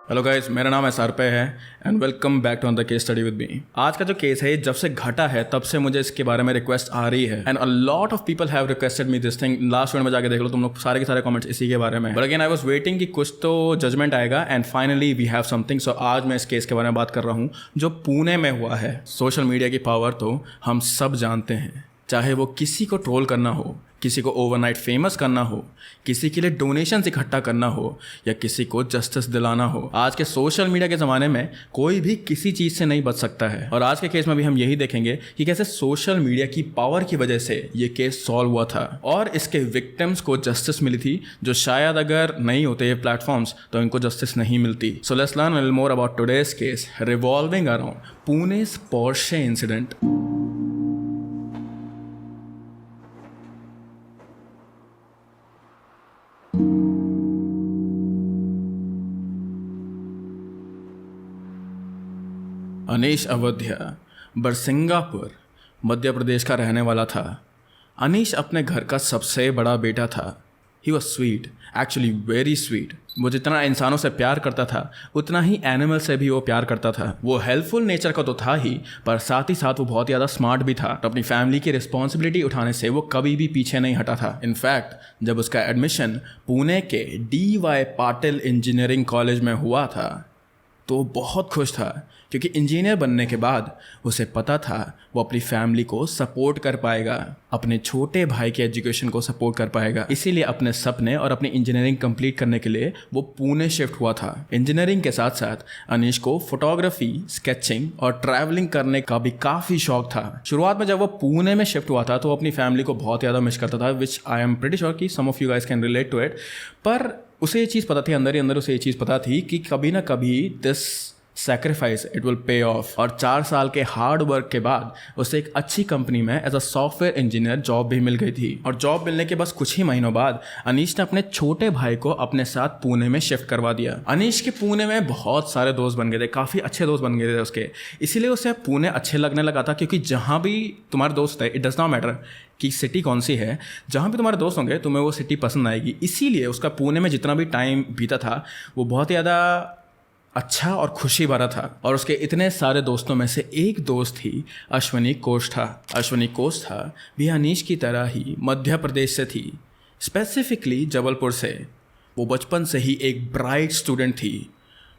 Hello guys, मेरा नाम SRP है and welcome back to another case study with me. आज का जो केस है जब से घटा है तब से मुझे इसके बारे में रिक्वेस्ट आ रही है and a lot of people have requested me this thing. Last video में जाके देख लो तुम लोग, सारे के सारे कमेंट्स इसी के बारे में। But again I was waiting कि कुछ तो जजमेंट आएगा and finally we have something. So आज मैं इस केस के बारे में बात कर रहा हूँ जो पुणे में हुआ है। सोशल मीडिया की पावर तो हम सब जानते हैं, चाहे वो किसी को ट्रोल करना हो, किसी को ओवरनाइट फेमस करना हो, किसी के लिए डोनेशंस इकट्ठा करना हो या किसी को जस्टिस दिलाना हो। आज के सोशल मीडिया के ज़माने में कोई भी किसी चीज़ से नहीं बच सकता है। और आज के केस में भी हम यही देखेंगे कि कैसे सोशल मीडिया की पावर की वजह से ये केस सॉल्व हुआ था और इसके विक्टिम्स को जस्टिस मिली थी, जो शायद अगर नहीं होते ये प्लेटफॉर्म्स तो इनको जस्टिस नहीं मिलती। So let's learn a little more about today's case revolving around Pune's Porsche incident. Anish Awadhiya बरसिंगापुर मध्य प्रदेश का रहने वाला था। अनीश अपने घर का सबसे बड़ा बेटा था। He was sweet, actually very sweet. वो जितना इंसानों से प्यार करता था उतना ही एनिमल से भी वो प्यार करता था। वो हेल्पफुल नेचर का तो था ही, पर साथ ही साथ वो बहुत ज़्यादा स्मार्ट भी था। तो अपनी फैमिली की रिस्पॉन्सिबिलिटी उठाने से वो कभी भी पीछे नहीं हटा था। इनफैक्ट जब उसका एडमिशन पुणे के DY पाटिल इंजीनियरिंग कॉलेज में हुआ था तो वो बहुत खुश था, क्योंकि इंजीनियर बनने के बाद उसे पता था वो अपनी फैमिली को सपोर्ट कर पाएगा, अपने छोटे भाई के एजुकेशन को सपोर्ट कर पाएगा। इसीलिए अपने सपने और अपनी इंजीनियरिंग कंप्लीट करने के लिए वो पुणे शिफ्ट हुआ था। इंजीनियरिंग के साथ साथ अनीश को फोटोग्राफी, स्केचिंग और ट्रैवलिंग करने का भी काफ़ी शौक था। शुरुआत में जब वो पुणे में शिफ्ट हुआ था तो अपनी फैमिली को बहुत ज़्यादा मिस करता था, which I am pretty sure कि some of you guys can relate to it. पर उसे ये चीज़ पता थी, अंदर ही अंदर उसे ये चीज़ पता थी कि कभी ना कभी this sacrifice it will pay of. और 4 साल के हार्ड वर्क के बाद उसे एक अच्छी कंपनी में as a software engineer job भी मिल गई थी। और जॉब मिलने के बस कुछ ही महीनों बाद अनीश ने अपने छोटे भाई को अपने साथ पुणे में शिफ्ट करवा दिया। अनीश के पुणे में बहुत सारे दोस्त बन गए थे, काफ़ी अच्छे दोस्त बन गए थे उसके। इसीलिए उसे पुणे अच्छे लगने लगा था, क्योंकि जहाँ भी तुम्हारे दोस्त है, इट डज नॉट मैटर कि सिटी कौन सी है, जहाँ भी तुम्हारे दोस्त होंगे तुम्हें वो सिटी पसंद आएगी। इसीलिए उसका पुणे में जितना भी टाइम बीता था वो बहुत ज़्यादा अच्छा और खुशी भरा था। और उसके इतने सारे दोस्तों में से एक दोस्त थी अश्वनी कोष्ठा। अश्वनी कोष्ठा भी अनीश की तरह ही मध्य प्रदेश से थी, स्पेसिफिकली जबलपुर से। वो बचपन से ही एक ब्राइट स्टूडेंट थी,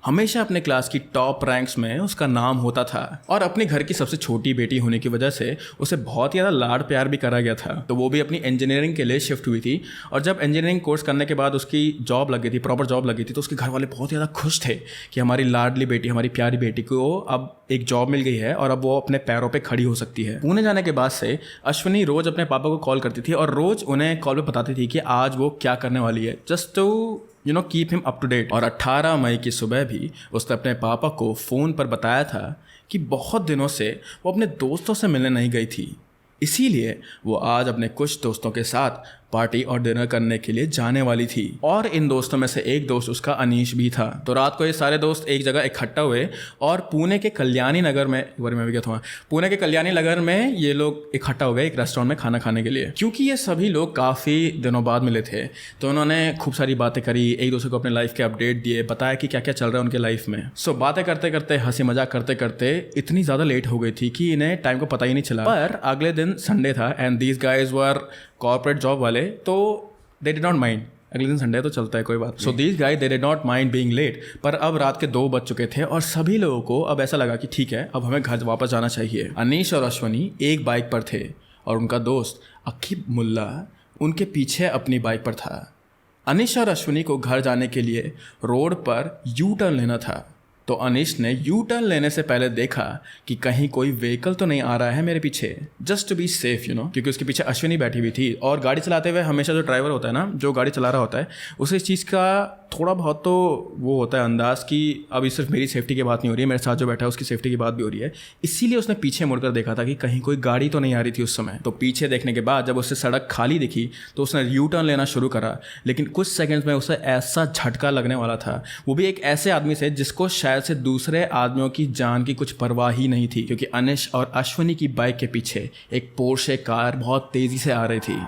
हमेशा अपने क्लास की टॉप रैंक्स में उसका नाम होता था। और अपने घर की सबसे छोटी बेटी होने की वजह से उसे बहुत ज़्यादा लाड प्यार भी करा गया था। तो वो भी अपनी इंजीनियरिंग के लिए शिफ्ट हुई थी। और जब इंजीनियरिंग कोर्स करने के बाद उसकी जॉब लगी थी, प्रॉपर जॉब लगी थी, तो उसके घर वाले बहुत ज़्यादा खुश थे कि हमारी लाडली बेटी, हमारी प्यारी बेटी को अब एक जॉब मिल गई है और अब वो अपने पैरों पे खड़ी हो सकती है। पुणे जाने के बाद से अश्विनी रोज़ अपने पापा को कॉल करती थी और रोज़ उन्हें कॉल पे बताती थी कि आज वो क्या करने वाली है, just to keep him up to date. और 18 मई की सुबह भी उसने अपने पापा को फ़ोन पर बताया था कि बहुत दिनों से वो अपने दोस्तों से मिलने नहीं गई थी, इसीलिए वो आज अपने कुछ दोस्तों के साथ पार्टी और डिनर करने के लिए जाने वाली थी। और इन दोस्तों में से एक दोस्त उसका अनीश भी था। तो रात को ये सारे दोस्त एक जगह इकट्ठा हुए और पुणे के कल्याणी नगर में, एक बार मैं भी गया था, पुणे के कल्याणी नगर में ये लोग इकट्ठा हो गए एक रेस्टोरेंट में खाना खाने के लिए। क्योंकि ये सभी लोग काफ़ी दिनों बाद मिले थे तो उन्होंने खूब सारी बातें करी, एक दूसरे को अपने लाइफ के अपडेट दिए, बताया कि क्या क्या चल रहा है उनके लाइफ में। सो बातें करते करते, हंसी मजाक करते करते इतनी ज़्यादा लेट हो गई थी कि इन्हें टाइम को पता ही नहीं चला। पर अगले दिन संडे था and these guys were corporate job वाले, तो दे डिड नॉट माइंड। अगले दिन संडे तो चलता है, कोई बात। So these guys they did not mind being late. पर अब रात के 2 बज चुके थे और सभी लोगों को अब ऐसा लगा कि ठीक है, अब हमें घर वापस जाना चाहिए। अनीश और अश्वनी एक बाइक पर थे और उनका दोस्त अकीब मुल्ला उनके पीछे अपनी बाइक पर था। अनीश और अश्वनी को घर जाने के लिए रोड पर यू टर्न लेना था। तो अनीश ने यू टर्न लेने से पहले देखा कि कहीं कोई व्हीकल तो नहीं आ रहा है मेरे पीछे, जस्ट टू बी सेफ क्योंकि उसके पीछे अश्विनी बैठी हुई थी। और गाड़ी चलाते हुए हमेशा जो ड्राइवर होता है ना, जो गाड़ी चला रहा होता है, उसे इस चीज़ का थोड़ा बहुत तो वो होता है अंदाज़ कि अब ये सिर्फ मेरी सेफ्टी की बात नहीं हो रही है, मेरे साथ जो बैठा है उसकी सेफ्टी की बात भी हो रही है। इसीलिए उसने पीछे मुड़कर देखा था कि कहीं कोई गाड़ी तो नहीं आ रही थी उस समय। तो पीछे देखने के बाद जब उससे सड़क खाली दिखी तो उसने यू टर्न लेना शुरू करा। लेकिन कुछ सेकंड्स में उसे ऐसा झटका लगने वाला था, वो भी एक ऐसे आदमी से जिसको शायद से दूसरे आदमियों की जान की कुछ परवाह ही नहीं थी, क्योंकि अनीश और अश्वनी की बाइक के पीछे एक पोर्शे कार बहुत तेज़ी से आ रही थी।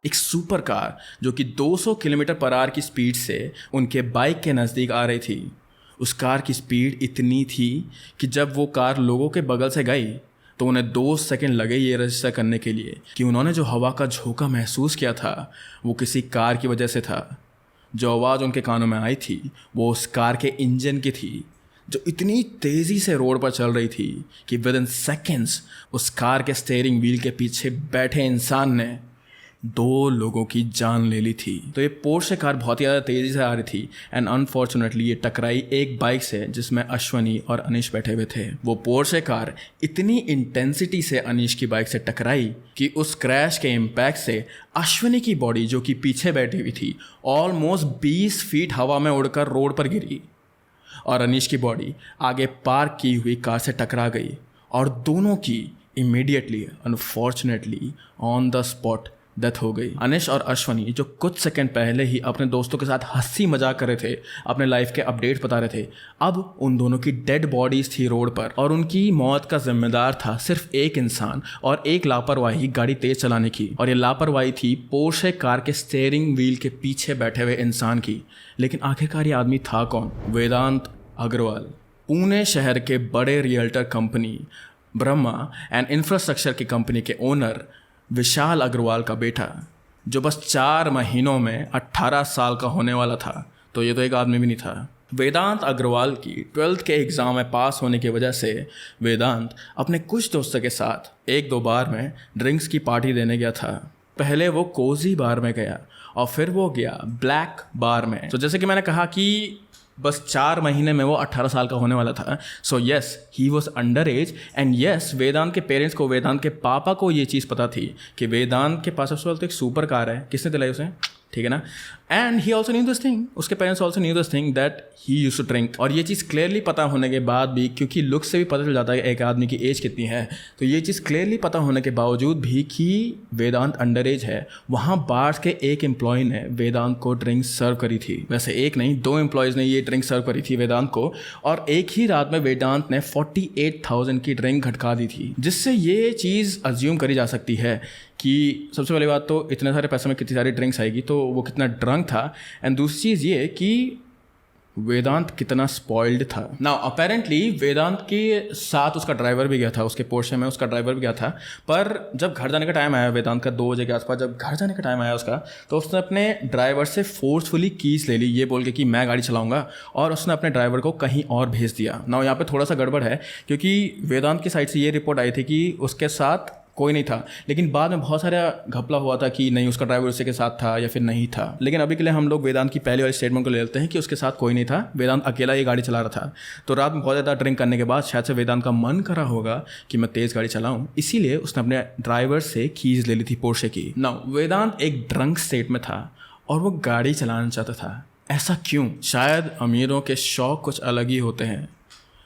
एक सुपर कार जो कि 200 किलोमीटर पर आवर की स्पीड से उनके बाइक के नज़दीक आ रही थी। उस कार की स्पीड इतनी थी कि जब वो कार लोगों के बगल से गई तो उन्हें 2 सेकंड लगे ये रजिस्टर करने के लिए कि उन्होंने जो हवा का झोंका महसूस किया था वो किसी कार की वजह से था। जो आवाज़ उनके कानों में आई थी वो उस कार के इंजन की थी, जो इतनी तेज़ी से रोड पर चल रही थी कि विद इन सेकेंड्स उस कार के स्टीयरिंग व्हील के पीछे बैठे इंसान ने 2 लोगों की जान ले ली थी। तो ये पोर्शे कार बहुत ही ज़्यादा तेज़ी से आ रही थी एंड अनफॉर्चुनेटली ये टकराई एक बाइक से जिसमें अश्वनी और अनीश बैठे हुए थे। वो पोर्शे कार इतनी इंटेंसिटी से अनीश की बाइक से टकराई कि उस क्रैश के इम्पैक्ट से अश्वनी की बॉडी जो कि पीछे बैठी हुई थी ऑलमोस्ट 20 फीट हवा में उड़कर रोड पर गिरी और अनीश की बॉडी आगे पार्क की हुई कार से टकरा गई और दोनों की immediately unfortunately on the spot death हो गई। अनीश और अश्वनी जो कुछ सेकंड पहले ही अपने दोस्तों के साथ हंसी मजाक कर रहे थे, अपने लाइफ के अपडेट बता रहे थे, अब उन दोनों की डेड बॉडीज थी रोड पर और उनकी मौत का जिम्मेदार था सिर्फ एक इंसान और एक लापरवाही गाड़ी तेज चलाने की। और ये लापरवाही थी पोर्शे कार के स्टीयरिंग व्हील के पीछे बैठे हुए इंसान की। लेकिन आखिरकार ये आदमी था कौन? वेदांत अग्रवाल, पुणे शहर के बड़े realtor company Brahma and infrastructure की कंपनी के ओनर विशाल अग्रवाल का बेटा, जो बस 4 महीनों में 18 साल का होने वाला था। तो ये तो एक आदमी भी नहीं था। वेदांत अग्रवाल की 12th के एग्ज़ाम में पास होने की वजह से वेदांत अपने कुछ दोस्तों के साथ 1-2 बार में ड्रिंक्स की पार्टी देने गया था। पहले वो कोजी बार में गया और फिर वो गया ब्लैक बार में। तो जैसे कि मैंने कहा कि बस 4 महीने में वो 18 साल का होने वाला था। So yes, he was under age and yes, Vedant के पेरेंट्स को, वेदांत के पापा को ये चीज़ पता थी कि वेदांत के पास तो एक सुपर कार है। किसने दिलाई उसे? ठीक है ना। And he also knew this thing, उसके parents also knew this thing that he used to drink. और ये चीज़ क्लियरली पता होने के बाद भी, क्योंकि लुक से भी पता चल जाता है एक आदमी की एज कितनी है, तो ये चीज़ क्लियरली पता होने के बावजूद भी कि वेदांत अंडर एज है, वहाँ बार्स के एक एम्प्लॉय ने वेदांत को ड्रिंक सर्व करी थी। वैसे एक नहीं, 2 एम्प्लॉयज़ ने ये ड्रिंक सर्व करी थी वेदांत को और एक ही रात में वेदांत ने 48,000 की ड्रिंक घटका दी थी। जिससे ये चीज़ अज्यूम करी जा सकती है कि सबसे पहली बात तो इतने सारे पैसे में कितनी सारी ड्रिंक्स आएगी, तो वो कितना ड्रंक था। एंड दूसरी चीज़ ये कि वेदांत कितना स्पॉइल्ड था। नाउ अपेरेंटली वेदांत के साथ उसका ड्राइवर भी गया था, उसके पोर्शे में उसका ड्राइवर भी गया था। पर जब घर जाने का टाइम आया वेदांत का 2 बजे के आसपास, जब घर जाने का टाइम आया उसका, तो उसने अपने ड्राइवर से फोर्सफुली कीज ले ली, ये बोल के कि मैं गाड़ी चलाऊंगा, और उसने अपने ड्राइवर को कहीं और भेज दिया। नाउ यहाँ पे थोड़ा सा गड़बड़ है क्योंकि वेदांत की साइड से ये रिपोर्ट आई थी कि उसके साथ कोई नहीं था, लेकिन बाद में बहुत सारा घपला हुआ था कि नहीं उसका ड्राइवर उसी के साथ था या फिर नहीं था। लेकिन अभी के लिए हम लोग वेदांत की पहले वाली स्टेटमेंट को ले लेते हैं कि उसके साथ कोई नहीं था, वेदांत अकेला ये गाड़ी चला रहा था। तो रात में बहुत ज़्यादा ड्रिंक करने के बाद शायद से वेदांत का मन करा होगा कि मैं तेज़ गाड़ी चलाऊं, इसीलिए उसने अपने ड्राइवर से कीज ले ली थी पोर्शे की। नाउ वेदांत एक ड्रंक स्टेट में था और वो गाड़ी चलाना चाहता था। ऐसा क्यों? शायद अमीरों के शौक कुछ अलग ही होते हैं।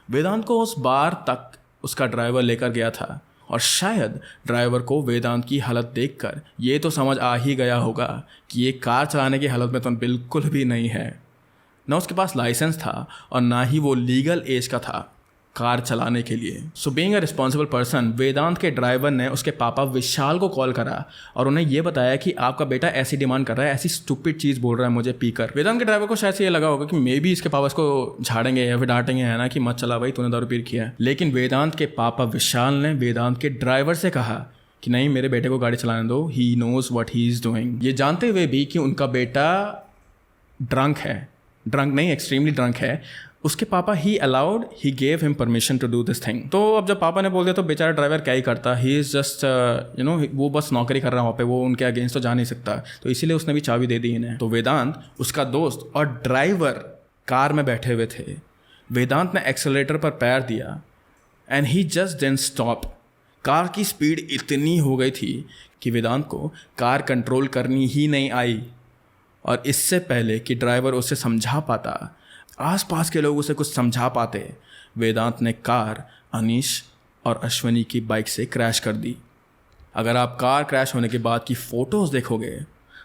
वेदांत को उस बार तक उसका ड्राइवर लेकर गया था और शायद ड्राइवर को वेदांत की हालत देखकर ये तो समझ आ ही गया होगा कि ये कार चलाने की हालत में तो बिल्कुल भी नहीं है। ना उसके पास लाइसेंस था और ना ही वो लीगल एज का था कार चलाने के लिए। So being a responsible person, Vedant के ड्राइवर ने उसके पापा विशाल को कॉल करा और उन्हें यह बताया कि आपका बेटा ऐसी डिमांड कर रहा है, ऐसी स्टूपिड चीज़ बोल रहा है मुझे पीकर। वेदांत के ड्राइवर को शायद से ये लगा होगा कि मे बी इसके पापा इसको झाड़ेंगे या फिर डांटेंगे, है ना, कि मत चला भाई, तूने दारू पी रखी है। लेकिन वेदांत के पापा विशाल ने वेदांत के ड्राइवर से कहा कि नहीं, मेरे बेटे को गाड़ी चलाने दो, he knows what he is doing. ये जानते हुए भी कि उनका बेटा ड्रंक है, ड्रंक नहीं एक्सट्रीमली ड्रंक है, उसके पापा he allowed, he gave him permission to do this thing. तो अब जब पापा ने बोल दिया तो बेचारा ड्राइवर क्या ही करता, ही इज़ जस्ट वो बस नौकरी कर रहा है वहाँ पे, वो उनके अगेंस्ट तो जा नहीं सकता, तो इसीलिए उसने भी चाबी दे दी इन्हें। तो वेदांत, उसका दोस्त और ड्राइवर कार में बैठे हुए थे। वेदांत ने एक्सेलरेटर पर पैर दिया and he just didn't stop. Car की स्पीड इतनी हो गई थी कि वेदांत को कार कंट्रोल करनी ही नहीं आई, और इससे पहले कि ड्राइवर उसे समझा पाता, आसपास के लोग उसे कुछ समझा पाते, वेदांत ने कार अनीश और अश्वनी की बाइक से क्रैश कर दी। अगर आप कार क्रैश होने के बाद की फ़ोटोज़ देखोगे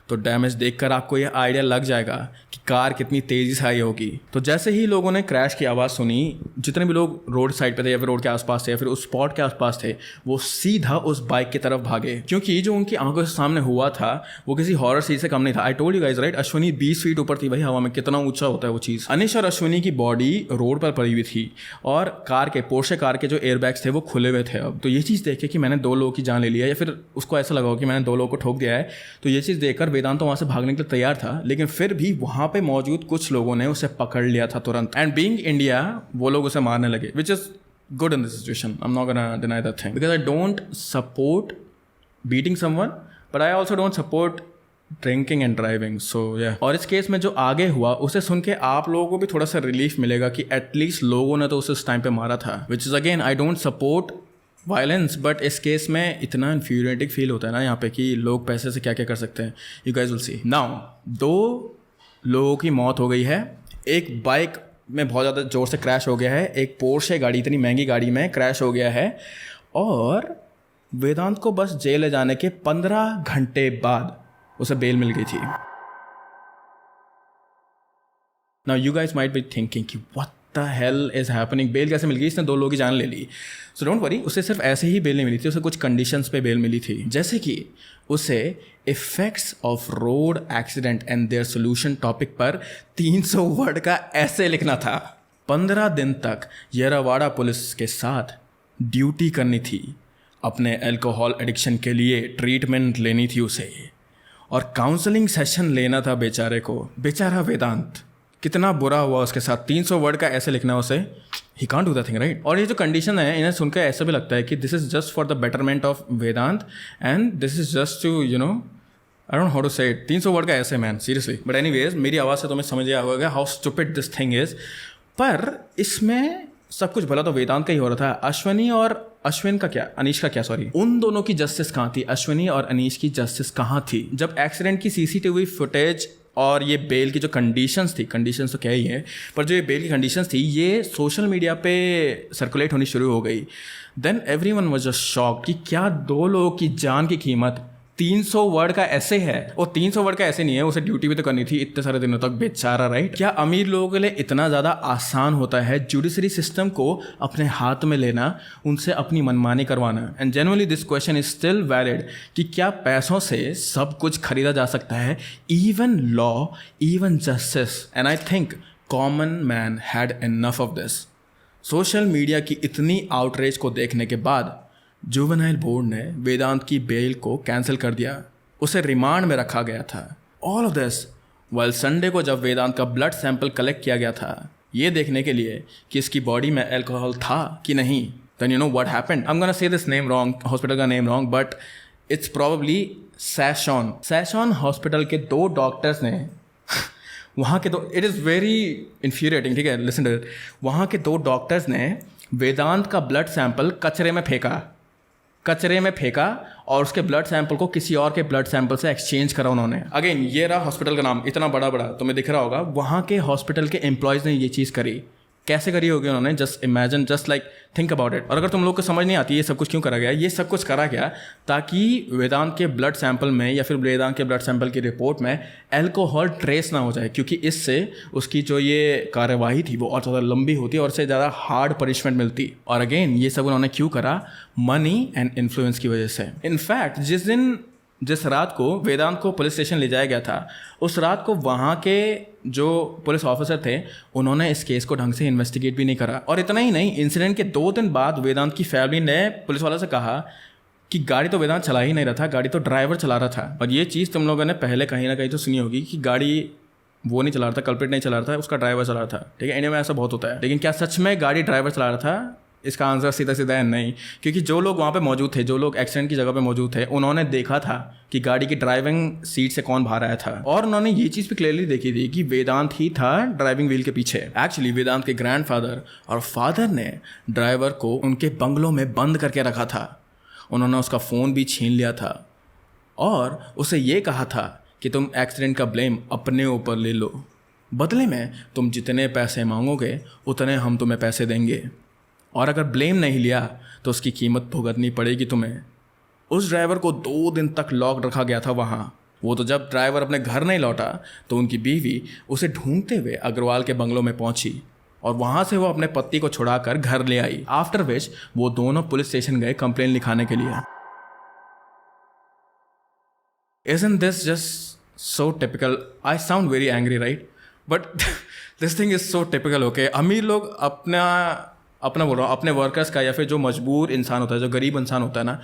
तो डैमेज देखकर आपको ये आइडिया लग जाएगा कि कार कितनी तेज़ी से आई होगी। तो जैसे ही लोगों ने क्रैश की आवाज़ सुनी, जितने भी लोग रोड साइड पे थे या फिर रोड के आसपास थे या फिर उस स्पॉट के आसपास थे, वो सीधा उस बाइक की तरफ भागे, क्योंकि जो उनकी आंखों के सामने हुआ था वो किसी हॉरर सीन से कम नहीं था। I told you guys right, Ashwini 20 feet ऊपर थी भाई हवा में, कितना ऊंचा होता है वो चीज़। अनिश और अश्विनी की बॉडी रोड पर पड़ी हुई थी और पोर्शे कार के जो एयरबैग्स थे वो खुले हुए थे। अब तो ये चीज़ देख के कि मैंने 2 लोगों की जान ले लिया या फिर उसको ऐसा लगा कि मैंने 2 लोगों को ठोक दिया है, तो ये चीज़ देखकर वेदांत तो वहाँ से भागने के लिए तैयार था, लेकिन फिर भी वहाँ पे मौजूद कुछ लोगों ने उसे पकड़ लिया था तुरंत। एंड बीइंग इंडिया वो लोग उसे मारने लगे, which is good in this situation. I am not gonna deny that thing because I don't support beating someone, but I also don't support drinking and driving. So या और इस case में जो आगे हुआ उसे सुन के आप लोगों को भी थोड़ा सा रिलीफ मिलेगा कि एटलीस्ट लोगों ने तो उसे उस टाइम पे मारा था, which is again I don't support violence, but इस केस में इतना इन्फ्यूरिएटिंग फील होता है ना यहाँ पे कि लोग पैसे से क्या क्या कर सकते हैं। You guys will see now. 2 लोगों की मौत हो गई है, एक बाइक में बहुत ज़्यादा ज़ोर से क्रैश हो गया है, एक पोर्शे गाड़ी, इतनी महंगी गाड़ी में क्रैश हो गया है, और वेदांत को बस जेल ले जाने के 15 घंटे बाद उसे बेल मिल गई थी। Now you guys might be thinking कि what the hell is happening, bail कैसे मिल गई, इसने 2 लोगों की जान ले ली। सो डोंट वरी, उसे सिर्फ ऐसे ही बेल नहीं मिली थी, उसे कुछ कंडीशंस पे बेल मिली थी, जैसे कि उसे effects of road accident and their solution topic पर 300 वर्ड का ऐसे लिखना था। 15 दिन तक येरावाड़ा पुलिस के साथ ड्यूटी करनी थी, अपने अल्कोहल एडिक्शन के लिए ट्रीटमेंट लेनी थी उसे, और काउंसलिंग सेशन लेना था बेचारे को। बेचारा वेदांत, कितना बुरा हुआ उसके साथ। 300 वर्ड का ऐसे लिखना उसे, he can't do that thing right. और ये जो कंडीशन है, इन्हें सुनकर ऐसा भी लगता है कि this is just for the betterment of Vedanta and this is just to I don't know how to say it. 300 word का ऐसे मैन, सीरियसली। बट एनीवेज, मेरी आवाज़ से तुम्हें समझ गया होगा how stupid this thing is. पर इसमें सब कुछ भला तो वेदांत का ही हो रहा था। अश्विन का क्या, अनीश का क्या, सॉरी, उन दोनों की जस्टिस कहाँ थी? अश्विनी और अनीश की जस्टिस कहाँ थी जब एक्सीडेंट की सीसीटीवी फुटेज और ये बेल की जो कंडीशंस थी, कंडीशंस तो क्या ही है, पर जो ये बेल की कंडीशंस थी ये सोशल मीडिया पे सर्कुलेट होनी शुरू हो गई। Then everyone was just shocked कि क्या 2 लोगों की जान की कीमत 300 वर्ड का ऐसे है। और 300 वर्ड का ऐसे नहीं है, उसे ड्यूटी भी तो करनी थी इतने सारे दिनों तक, बेचारा राइट। क्या अमीर लोगों के लिए इतना ज़्यादा आसान होता है जुडिशरी सिस्टम को अपने हाथ में लेना, उनसे अपनी मनमानी करवाना? And generally this question is still valid कि क्या पैसों से सब कुछ खरीदा जा सकता है, even law, even justice? And I think common man had enough of this. Social media की इतनी आउटरीच को देखने के बाद जुवेनाइल बोर्ड ने वेदांत की बेल को कैंसिल कर दिया, उसे रिमांड में रखा गया था। All of this while Sunday को जब वेदांत का ब्लड सैंपल कलेक्ट किया गया था ये देखने के लिए कि इसकी बॉडी में अल्कोहल था कि नहीं। Then you know what happened, I am gonna say this name wrong, hospital का name wrong, but it's probably Sassoon hospital के 2 डॉक्टर्स ने वहाँ के इट इज़ वेरी इन्फ्यूरिएटिंग, ठीक है, लिसन टू इट। वहाँ के 2 डॉक्टर्स ने वेदांत का ब्लड सैंपल कचरे में फेंका और उसके ब्लड सैंपल को किसी और के ब्लड सैंपल से एक्सचेंज करा उन्होंने। अगेन ये रहा हॉस्पिटल का नाम, इतना बड़ा तुम्हें दिख रहा होगा। वहाँ के हॉस्पिटल के एम्प्लॉयज़ ने ये चीज़ करी। कैसे करी होगी उन्होंने? Just imagine, just like think about it. और अगर तुम लोग को समझ नहीं आती ये सब कुछ क्यों करा गया, ये सब कुछ करा गया ताकि वेदांत के ब्लड सैंपल में या फिर वेदांत के ब्लड सैंपल की रिपोर्ट में अल्कोहल ट्रेस ना हो जाए, क्योंकि इससे उसकी जो ये कार्यवाही थी वो और ज़्यादा लंबी होती और उससे ज़्यादा हार्ड पनिशमेंट मिलती। और अगेन ये सब उन्होंने क्यों करा? मनी एंड इन्फ्लुएंस की वजह से। इनफैक्ट जिस रात को वेदांत को पुलिस स्टेशन ले जाया गया था, उस रात को वहाँ के जो पुलिस ऑफिसर थे उन्होंने इस केस को ढंग से इन्वेस्टिगेट भी नहीं करा। और इतना ही नहीं, इंसिडेंट के 2 दिन बाद वेदांत की फैमिली ने पुलिस वालों से कहा कि गाड़ी तो वेदांत चला ही नहीं रहा था, गाड़ी तो ड्राइवर चला रहा था। और ये चीज़ तुम लोगों ने पहले कहीं ना कहीं तो सुनी होगी कि गाड़ी वो नहीं चला रहा था, कल्प्रिट नहीं चला रहा था, उसका ड्राइवर चला रहा था, ठीक है। इंडिया में ऐसा बहुत होता है। लेकिन क्या सच में गाड़ी ड्राइवर चला रहा था? इसका आंसर सीधा सीधा है नहीं, क्योंकि जो लोग वहाँ पे मौजूद थे, जो लोग एक्सीडेंट की जगह पे मौजूद थे, उन्होंने देखा था कि गाड़ी की ड्राइविंग सीट से कौन बाहर आया था। और उन्होंने ये चीज़ भी क्लियरली देखी थी कि वेदांत ही था ड्राइविंग व्हील के पीछे। एक्चुअली वेदांत के ग्रैंडफादर और फादर ने ड्राइवर को उनके बंगलों में बंद करके रखा था। उन्होंने उसका फ़ोन भी छीन लिया था और उसे ये कहा था कि तुम एक्सीडेंट का ब्लेम अपने ऊपर ले लो, बदले में तुम जितने पैसे मांगोगे उतने हम तुम्हें पैसे देंगे, और अगर ब्लेम नहीं लिया तो उसकी कीमत भुगतनी पड़ेगी तुम्हें। उस ड्राइवर को 2 दिन तक लॉक रखा गया था वहाँ, वो तो जब ड्राइवर अपने घर नहीं लौटा तो उनकी बीवी उसे ढूंढते हुए अग्रवाल के बंगलों में पहुंची और वहां से वो अपने पति को छुड़ाकर घर ले आई। आफ्टर विच वो दोनों पुलिस स्टेशन गए कंप्लेन लिखाने के लिए। Isn't this just so typical? I sound very angry, right? But this thing is so typical, okay? अमीर लोग अपना बोल रहा हूँ अपने वर्कर्स का या फिर जो मजबूर इंसान होता है, जो गरीब इंसान होता है ना,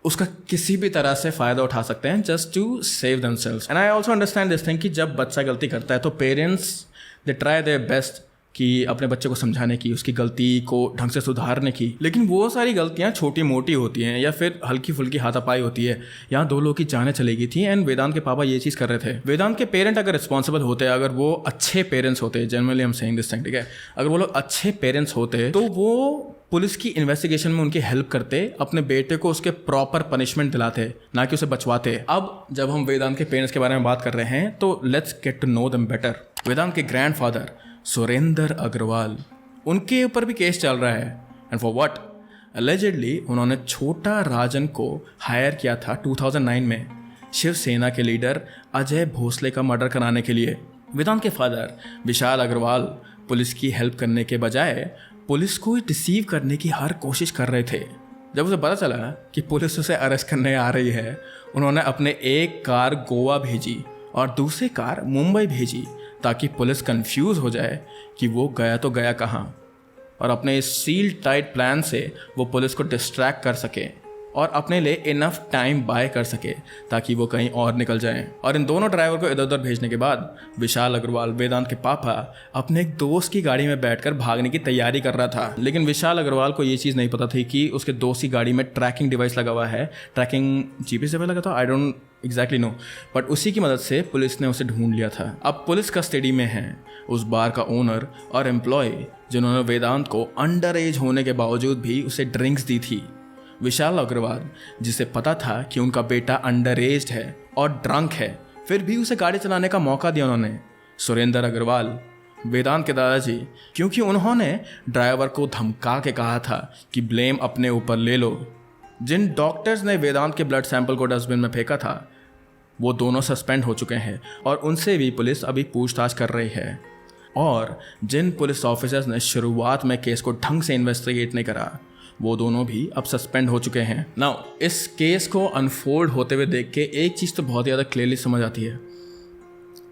उसका किसी भी तरह से फ़ायदा उठा सकते हैं just to save themselves. And I also understand this thing कि जब बच्चा गलती करता है तो parents they try their best कि अपने बच्चे को समझाने की, उसकी गलती को ढंग से सुधारने की, लेकिन वो सारी गलतियाँ छोटी मोटी होती हैं या फिर हल्की फुल्की हाथापाई होती है। यहाँ 2 लोगों की जानें चली गई थी एंड वेदांत के पापा ये चीज़ कर रहे थे। वेदांत के पेरेंट अगर रिस्पॉन्सिबल होते, अगर वो अच्छे पेरेंट्स होते, जनरली हम सेइंग दिस थिंग, ठीक है, अगर वो लोग अच्छे पेरेंट्स होते तो वो पुलिस की इन्वेस्टिगेशन में उनकी हेल्प करते, अपने बेटे को उसके प्रॉपर पनिशमेंट दिलाते, ना कि उसे बचवाते। अब जब हम वेदांत के पेरेंट्स के बारे में बात कर रहे हैं तो let's get to know them better. Vedant के ग्रैंडफादर सुरेंद्र अग्रवाल, उनके ऊपर भी केस चल रहा है। And for what? अलेजेडली उन्होंने छोटा राजन को हायर किया था 2009 में शिवसेना के लीडर अजय भोसले का मर्डर कराने के लिए। वेदांत के फादर विशाल अग्रवाल पुलिस की हेल्प करने के बजाय पुलिस को डिसीव करने की हर कोशिश कर रहे थे। जब उसे पता चला कि पुलिस उसे अरेस्ट करने आ रही है, उन्होंने अपने एक कार गोवा भेजी और दूसरी कार मुंबई भेजी ताकि पुलिस कंफ्यूज हो जाए कि वो गया तो गया कहाँ, और अपने इस सील टाइट प्लान से वो पुलिस को डिस्ट्रैक्ट कर सके और अपने लिए इनफ टाइम बाय कर सके ताकि वो कहीं और निकल जाएं। और इन दोनों ड्राइवर को इधर उधर भेजने के बाद विशाल अग्रवाल, वेदांत के पापा, अपने एक दोस्त की गाड़ी में बैठकर भागने की तैयारी कर रहा था। लेकिन विशाल अग्रवाल को ये चीज़ नहीं पता थी कि उसके दोस्त की गाड़ी में ट्रैकिंग डिवाइस लगा हुआ है। ट्रैकिंग जीपीएस डिवाइस लगा था, I don't exactly know, but उसी की मदद से पुलिस ने उसे ढूंढ लिया था। अब पुलिस कस्टडी में है उस बार का ओनर और एम्प्लॉय जिन्होंने वेदांत को अंडर एज होने के बावजूद भी उसे ड्रिंक्स दी थी। विशाल अग्रवाल, जिसे पता था कि उनका बेटा अंडर एज्ड है और ड्रंक है, फिर भी उसे गाड़ी चलाने का मौका दिया उन्होंने। सुरेंद्र अग्रवाल, वेदांत के दादाजी, क्योंकि उन्होंने ड्राइवर को धमका के कहा था कि ब्लेम अपने ऊपर ले लो। जिन डॉक्टर्स ने वेदांत के ब्लड सैंपल को डस्टबिन में फेंका था वो दोनों सस्पेंड हो चुके हैं और उनसे भी पुलिस अभी पूछताछ कर रही है। और जिन पुलिस ऑफिसर्स ने शुरुआत में केस को ढंग से इन्वेस्टिगेट नहीं करा वो दोनों भी अब सस्पेंड हो चुके हैं। नाउ इस केस को अनफोल्ड होते हुए देख के एक चीज़ तो बहुत ज़्यादा क्लियरली समझ आती है,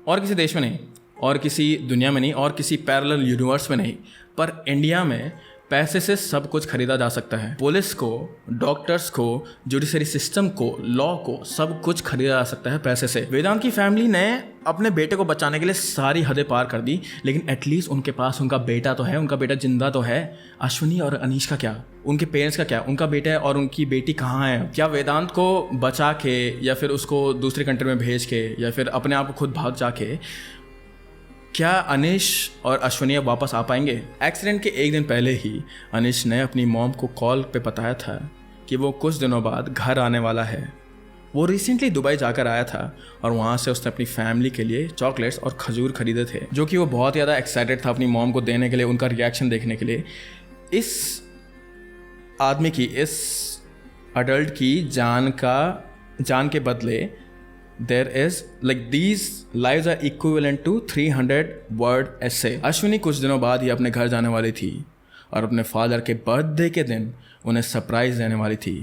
और किसी देश में नहीं, और किसी दुनिया में नहीं, और किसी पैरेलल यूनिवर्स में नहीं, पर इंडिया में पैसे से सब कुछ खरीदा जा सकता है। पुलिस को, डॉक्टर्स को, जुडिशरी सिस्टम को, लॉ को, सब कुछ खरीदा जा सकता है पैसे से। वेदांत की फैमिली ने अपने बेटे को बचाने के लिए सारी हदें पार कर दी, लेकिन एटलीस्ट उनके पास उनका बेटा तो है, उनका बेटा जिंदा तो है। अश्विनी और अनीश का क्या? उनके पेरेंट्स का क्या? उनका बेटा है और उनकी बेटी कहाँ है? क्या वेदांत को बचा के या फिर उसको दूसरे कंट्री में भेज के या फिर अपने आप को खुद भाग जाके क्या अनीश और अश्विनी अब वापस आ पाएंगे? एक्सीडेंट के एक दिन पहले ही अनीश ने अपनी मॉम को कॉल पे बताया था कि वो कुछ दिनों बाद घर आने वाला है। वो रिसेंटली दुबई जाकर आया था और वहाँ से उसने अपनी फैमिली के लिए चॉकलेट्स और खजूर खरीदे थे, जो कि वो बहुत ज़्यादा एक्साइटेड था अपनी मॉम को देने के लिए, उनका रिएक्शन देखने के लिए। इस आदमी की, इस अडल्ट की जान के बदले there is like these lives are equivalent to 300 word essay। Ashwini कुछ दिनों बाद ही अपने घर जाने वाली थी और अपने फादर के बर्थडे के दिन उन्हें सरप्राइज देने वाली थी।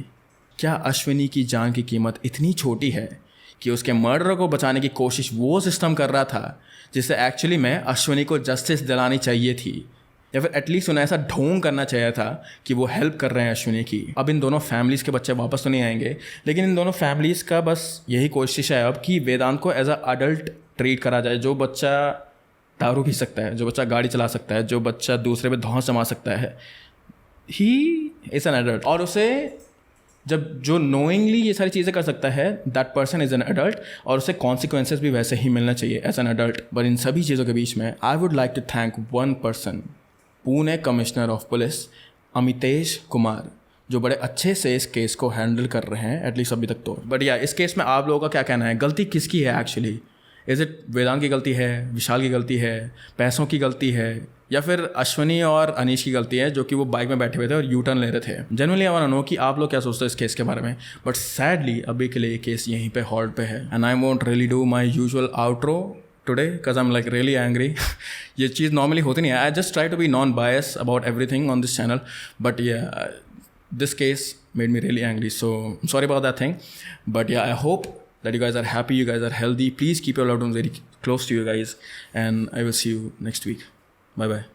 क्या अश्विनी की जान की कीमत इतनी छोटी है कि उसके मर्डर को बचाने की कोशिश वो सिस्टम कर रहा था जिससे एक्चुअली में अश्विनी को जस्टिस दिलानी चाहिए थी, या फिर एटलीस्ट उन्हें ऐसा ढोंग करना चाहिए था कि वो हेल्प कर रहे हैं अश्विनी की। अब इन दोनों फैमिलीज़ के बच्चे वापस तो नहीं आएंगे, लेकिन इन दोनों फैमिलीज़ का बस यही कोशिश है अब कि वेदांत को एज अ अडल्ट ट्रीट करा जाए। जो बच्चा दारू पी सकता है, जो बच्चा गाड़ी चला सकता है, जो बच्चा दूसरे पे धौंस जमा सकता है, ही इज़ एन एडल्ट। और उसे जो नोइंगली ये सारी चीज़ें कर सकता है, that person is an adult, और उसे कॉन्सिक्वेंसेस भी वैसे ही मिलना चाहिए एज एन एडल्ट। बट इन सभी चीज़ों के बीच में I would like to thank one person, Pune commissioner of police Amitesh Kumar, जो बड़े अच्छे से इस केस को हैंडल कर रहे हैं एटलीस्ट अभी तक तो। बट या इस केस में आप लोगों का क्या कहना है? गलती किसकी है एक्चुअली? इज़ इट वेदांत की गलती है, विशाल की गलती है, पैसों की गलती है, या फिर अश्वनी और अनीश की गलती है जो कि वो बाइक में बैठे हुए थे और यू टर्न ले रहे थे? Generally I want to know कि आप लोग क्या सोचते हो इस केस के बारे में। बट सैडली अभी के लिए ये केस यहीं पे हॉल्ट पे है, and I won't really do my usual outro today because I am like really angry. ये चीज़ नॉर्मली होती नहीं है, I just try to be non bias about everything on this channel, but this case made me really angry, so I'm sorry about that thing. But yeah, I hope that you guys are happy, you guys are healthy. Please keep your loved ones very close to you guys, and I will see you next week. Bye bye.